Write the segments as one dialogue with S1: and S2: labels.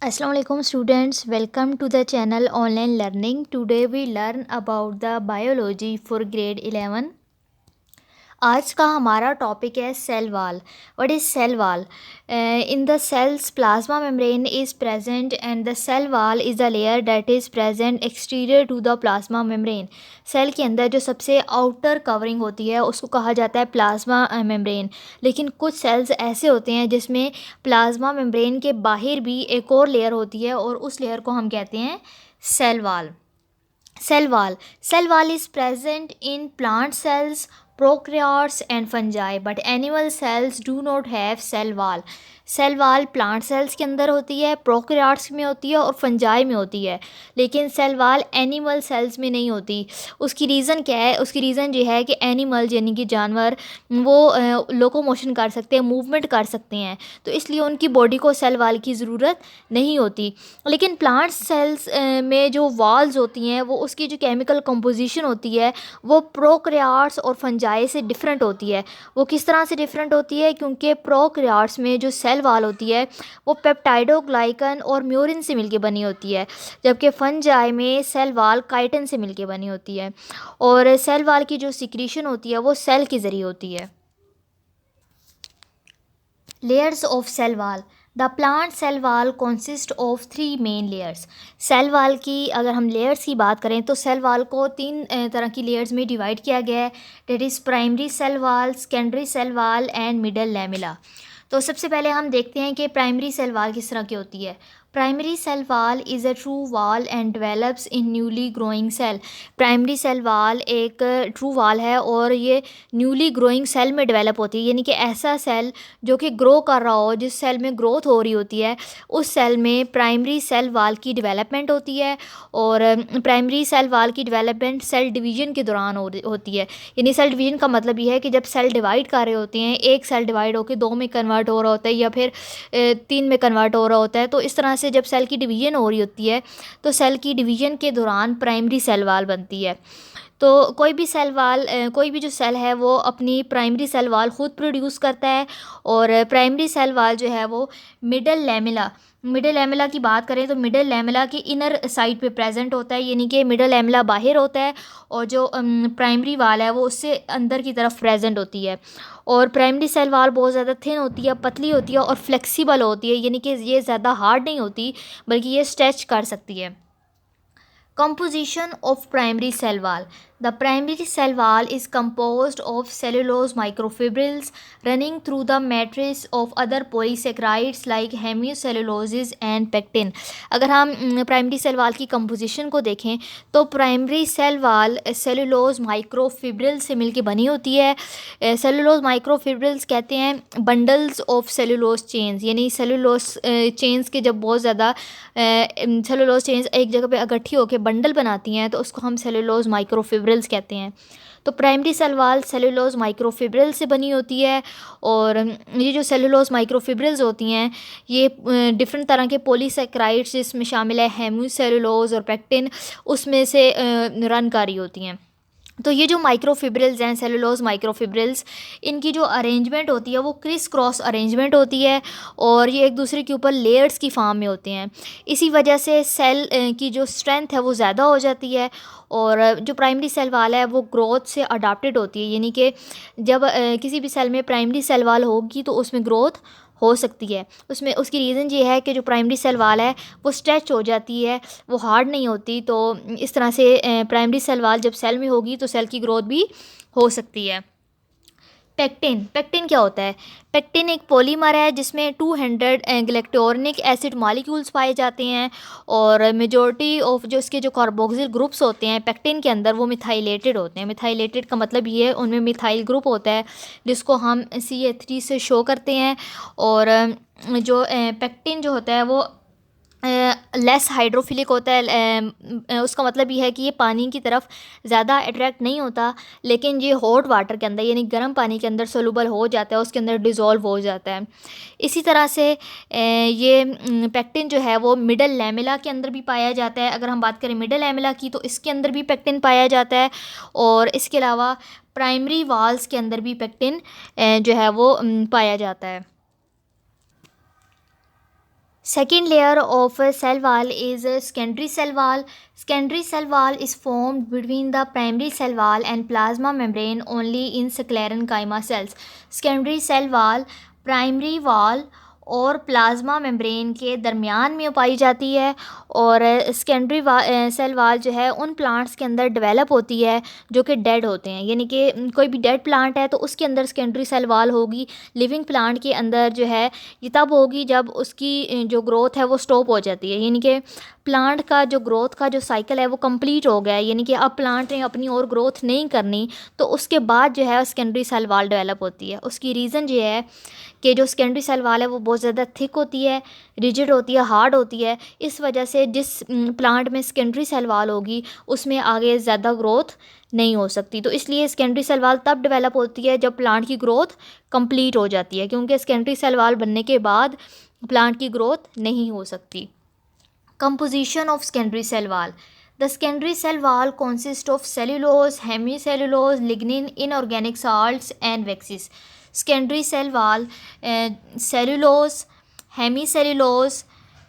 S1: Assalamu alaikum students, welcome to the channel online learning. Today we learn about the biology for grade 11. आज का हमारा topic है cell wall. What is cell wall? In the cells plasma membrane is present and the cell wall is the layer that is present exterior to the plasma membrane. Cell के अंदर जो सबसे outer covering होती है उसको कहा जाता है प्लाज्मा मेम्ब्रेन. लेकिन कुछ सेल्स ऐसे होते हैं जिसमें प्लाज्मा मेम्ब्रेन के बाहर भी एक और लेयर होती है और उस लेयर को हम कहते हैं cell wall. Cell wall is present in plant cells, prokaryotes and fungi, but animal cells do not have cell wall. Cell wall plant cells के अंदर होती है, प्रोकैरियोट्स में होती है और फंजाई में होती है, लेकिन सेल वाल एनिमल सेल्स में नहीं होती. उसकी रीज़न क्या है? उसकी रीज़न ये है कि एनिमल यानी कि जानवर वो लोकोमोशन कर सकते हैं, मूवमेंट कर सकते हैं, तो इसलिए उनकी बॉडी को सेल वाल की ज़रूरत नहीं होती. लेकिन प्लांट सेल्स में जो वॉल्स होती हैं वो उसकी जो केमिकल कंपोजिशन होती है वो प्रोकैरियोट्स और फंजाई से डिफरेंट होती है. वो किस तरह से डिफरेंट होती है? क्योंकि प्रोकैरियोट्स में जो सेल वाल होती है वो पेप्टाइडोग्लाइकन और म्यूरिन से मिलके बनी होती है, जबकि फंजाई में सेल वाल काइटिन से मिलके बनी होती है. और सेल वाल की जो सिक्रीशन होती है वो सेल के ज़रिए होती है. Layers of cell wall. The plant cell wall consists of three main layers. Cell wall की अगर हम लेयर्स की बात करें तो सेल वाल को तीन तरह की लेयर्स में डिवाइड किया गया है. That is primary cell wall, secondary cell wall and middle lamella. तो सबसे पहले हम देखते हैं कि प्राइमरी सेल वाल किस तरह की होती है. Primary cell wall is a true wall and develops in newly growing cell. Primary cell wall एक ट्रू वाल है और ये न्यूली ग्रोइंग सेल में डेवलप होती है, यानी कि ऐसा सेल जो कि ग्रो कर रहा हो, जिस सेल में ग्रोथ हो रही होती है, उस सेल में प्राइमरी सेल वाल की डेवलपमेंट होती है. और प्राइमरी सेल वाल की डेवलपमेंट सेल डिवीजन के दौरान होती है. यानी सेल डिवीजन का मतलब ये है कि जब सेल डिवाइड कर रहे होते हैं, एक सेल डिवाइड होकर दो में कन्वर्ट हो रहा होता है या फिर तीन में कन्वर्ट हो रहा होता है, तो इस तरह से जब सेल की डिवीजन हो रही होती है तो सेल की डिवीजन के दौरान प्राइमरी सेल वाल बनती है. तो कोई भी जो सेल है वो अपनी प्राइमरी सेल वाल ख़ुद प्रोड्यूस करता है. और प्राइमरी सेल वाल जो है वो मिडल लैमेला की बात करें तो मिडल लैमेला की इनर साइड पे प्रेजेंट होता है, यानी कि मिडल लैमेला बाहर होता है और जो प्राइमरी वाल है वो उससे अंदर की तरफ प्रेजेंट होती है. और प्राइमरी सेल वाल बहुत ज़्यादा थिन होती है, पतली होती है और फ्लेक्सिबल होती है, यानी कि ये ज़्यादा हार्ड नहीं होती बल्कि ये स्ट्रेच कर सकती है. Composition of primary cell wall. The primary cell wall is composed of cellulose microfibrils running through the matrix of other polysaccharides like hemicelluloses and pectin. अगर हम प्राइमरी सेल वाल की कंपोजिशन को देखें तो primary cell wall cellulose microfibril से मिलके बनी होती है. सेलुलोज माइक्रोफिब्रिल्स कहते हैं बंडल्स ऑफ सेलुलोज चेन्स, यानी सेलुलोज चेन्स के जब बहुत ज़्यादा सेलुलोज चेन्स एक जगह पे इकट्ठी होकर बंडल बनाती हैं तो उसको हम सेलुलोज माइक्रोफिब्रिल्स कहते हैं. तो primary cell wall cellulose microfibril से बनी होती है. और ये जो सेलुलोज माइक्रोफिब्रिल्स होती हैं ये डिफरेंट तरह के पॉलीसेक्राइड्स जिसमें शामिल है हेमिसेलुलोज और पेक्टिन, उसमें से रन कर रही होती हैं. तो ये जो माइक्रोफिब्रिल्स हैं सेलुलोज माइक्रोफिब्रिल्स, इनकी जो अरेंजमेंट होती है वो क्रिस क्रॉस अरेंजमेंट होती है और ये एक दूसरे के ऊपर लेयर्स की फॉर्म में होते हैं. इसी वजह से सेल की जो स्ट्रेंथ है वो ज़्यादा हो जाती है. और जो प्राइमरी सेल वाल है वो ग्रोथ से अडाप्टेड होती है, यानी कि जब किसी भी सेल में प्राइमरी सेल वाल होगी तो उसमें ग्रोथ हो सकती है. उसमें उसकी रीज़न ये है कि जो प्राइमरी सेल वाल है वो स्ट्रेच हो जाती है, वो हार्ड नहीं होती. तो इस तरह से प्राइमरी सेल वाल जब सेल में होगी तो सेल की ग्रोथ भी हो सकती है. पेक्टिन क्या होता है? पेक्टिन एक पॉलीमर है जिसमें 200 ग्लैक्टोनिक एसिड मॉलिक्यूल्स पाए जाते हैं और मेजॉरिटी ऑफ जो इसके जो कार्बोक्सिल ग्रुप्स होते हैं पेक्टिन के अंदर वो मिथाइलेटेड होते हैं. मिथाइलेटेड का मतलब ये है उनमें मिथाइल ग्रुप होता है जिसको हम CH3 से शो करते हैं. और जो पेक्टिन जो होता है वो लेस हाइड्रोफिलिक होता है. उसका मतलब ये है कि ये पानी की तरफ ज़्यादा अट्रैक्ट नहीं होता, लेकिन ये हॉट वाटर के अंदर यानी गर्म पानी के अंदर सोलूबल हो जाता है, उसके अंदर डिज़ोल्व हो जाता है. इसी तरह से ये पेक्टिन जो है वो मिडल लैमेला के अंदर भी पाया जाता है. अगर हम बात करें मिडल लैमेला की तो इसके अंदर भी पेक्टिन पाया जाता है. और इसके अलावा प्राइमरी वाल्स के अंदर भी पेक्टिन जो है वो पाया जाता है. Second layer of a cell wall is a secondary cell wall. Secondary cell wall is formed between the primary cell wall and plasma membrane only in sclerenchyma cells. Secondary cell wall primary wall और plasma membrane के दरमियान में पाई जाती है और secondary cell वाल जो है उन प्लांट्स के अंदर डेवलप होती है जो कि डेड होते हैं, यानी कि कोई भी डेड प्लांट है तो उसके अंदर सेकेंडरी सेल वाल होगी। लिविंग प्लांट के अंदर जो है ये तब होगी जब उसकी जो ग्रोथ है वो स्टॉप हो जाती है, यानी कि प्लांट का जो ग्रोथ का जो साइकिल है वो कंप्लीट हो गया है, यानी कि अब प्लांट ने अपनी और ग्रोथ नहीं करनी, तो उसके बाद जो है सेकेंडरी सेल वाल डेवलप होती है। उसकी रीज़न ये है कि जो सेकेंडरी सेल वाल है वो बहुत ज़्यादा थिक होती है, रिजिड होती है, हार्ड होती है। इस वजह से जिस प्लांट में सेकेंडरी सेल वाल होगी उसमें आगे ज़्यादा ग्रोथ नहीं हो सकती, तो इसलिए सेकेंडरी सेल वाल तब डेवलप होती है जब प्लांट की ग्रोथ कंप्लीट हो जाती है, क्योंकि सेकेंडरी सेल वाल बनने के बाद प्लांट की ग्रोथ नहीं हो सकती। Composition of secondary cell wall. The secondary cell wall consists of cellulose, hemicellulose, lignin, inorganic salts and waxes. Secondary cell wall cellulose, hemicellulose,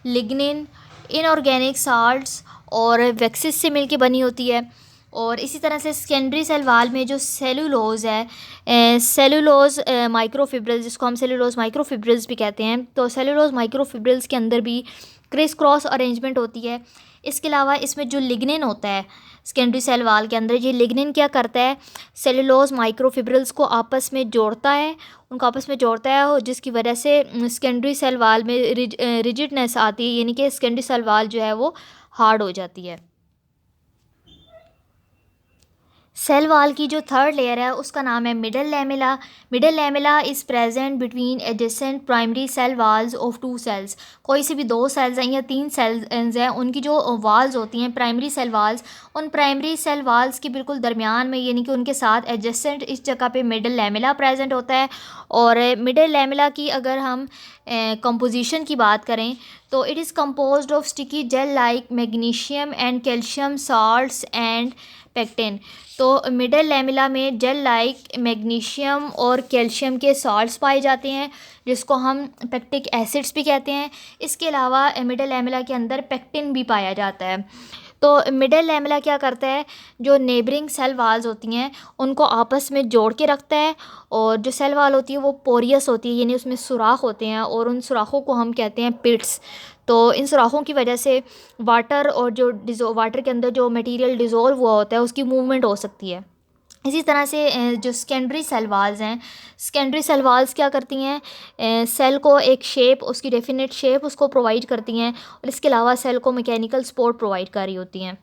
S1: lignin, inorganic salts और वैक्सिस से मिलके बनी होती है। और इसी तरह से सेकेंडरी सेल वाल में जो सेलुलोज है, सेलुलोज माइक्रोफिब्रिल्स, जिसको हम सेलुलोज माइक्रोफिब्रिल्स भी कहते हैं, तो सेलुलोज माइक्रोफिब्रिल्स के अंदर भी क्रिस क्रॉस अरेंजमेंट होती है। इसके अलावा इसमें जो लिग्निन होता है सेकेंडरी सेल वाल के अंदर, ये लिग्निन क्या करता है, सेलुलोज माइक्रोफिब्रिल्स को आपस में जोड़ता है, उनको आपस में जोड़ता है, और जिसकी वजह से सेकेंडरी सेल वाल में रिजिडनेस आती है, यानी कि सेकेंडरी सेल वाल जो है वो हार्ड हो जाती है। सेल वाल की जो थर्ड लेयर है उसका नाम है middle lamella. Middle lamella is present between adjacent primary cell walls of two cells. कोई से भी दो सेल्स हैं या तीन सेल्स हैं, उनकी जो वाल्स होती हैं प्राइमरी सेल वाल्स, उन प्राइमरी सेल वाल्स के बिल्कुल दरमियान में, यानी कि उनके साथ एडजेसेंट इस जगह पे मिडल लैमेला प्रेजेंट होता है। और मिडल लैमेला की अगर हम कंपोजिशन की बात करें तो it is composed of sticky gel like magnesium and calcium salts and pectin. तो मिडल लैमेला में जेल लाइक मैग्नीशियम और कैल्शियम के सॉल्ट्स पाए जाते हैं, जिसको हम पेक्टिक एसिड्स भी कहते हैं। इसके अलावा मिडल लैमेला के अंदर पेक्टिन भी पाया जाता है। तो मिडल लैमेला क्या करता है, जो नेबरिंग सेल वाल्स होती हैं उनको आपस में जोड़ के रखता है, और जो सेल वाल होती है वो पोरियस होती है, यानी उसमें सुराख होते हैं, और उन सुराखों को हम कहते हैं पिट्स। तो इन सुराखों की वजह से वाटर और जो वाटर के अंदर जो मटेरियल डिज़ोल्व हुआ होता है उसकी मूवमेंट हो सकती है। इसी तरह से जो सेकेंडरी सेल वाल्स हैं, सेकेंडरी सेल वाल्स क्या करती हैं, सेल को एक शेप, उसकी डेफिनेट शेप उसको प्रोवाइड करती हैं, और इसके अलावा सेल को मैकेनिकल सपोर्ट प्रोवाइड कर रही होती हैं।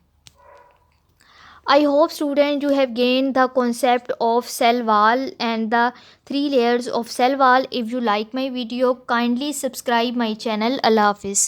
S1: I hope students you have gained the concept of cell wall and the three layers of cell wall. If you like my video, kindly subscribe my channel. Allah Hafiz.